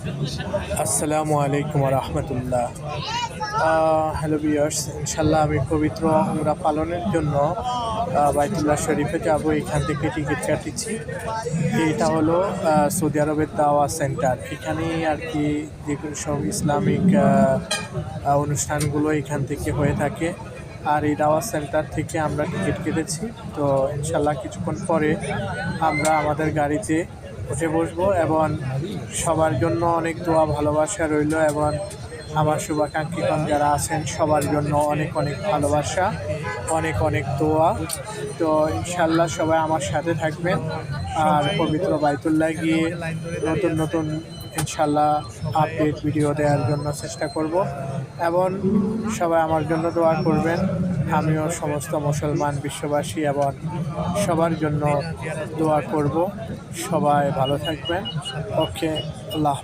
আসসালামু আলাইকুম রহমতুল্লাহ। Hello viewers, ইনশাল্লাহ আমি পবিত্র উমরা পালনের জন্য বাইতুল্লাহ শরীফে যাব। এখান থেকে টিকিট কাটিছি। এটা হলো সৌদি আরবের দাওয়া সেন্টার। এখানেই আর কি যেগুলো সব ইসলামিক অনুষ্ঠানগুলো এখান থেকে হয়ে থাকে। আর এই দাওয়া সেন্টার থেকে আমরা টিকিট কেটেছি। তো ইনশাল্লাহ কিছুক্ষণ পরে আমরা আমাদের গাড়িতে উঠে বসবো এবং সবার জন্য অনেক দোয়া ভালোবাসা রইল এবং আমার শুভাকাঙ্ক্ষীগণ যারা আছেন সবার জন্য অনেক অনেক ভালোবাসা, অনেক অনেক দোয়া। তো ইনশাল্লাহ সবাই আমার সাথে থাকবেন আর পবিত্র বাইতুল্লাহ গিয়ে নতুন নতুন ইনশাল্লাহ আপডেট ভিডিও দেওয়ার জন্য চেষ্টা করব এবং সবাই আমার জন্য দোয়া করবেন। আমিও সমস্ত মুসলমান বিশ্ববাসী এবং সবার জন্য দোয়া করব। সবাই ভালো থাকবেন। ওকে, আল্লাহ।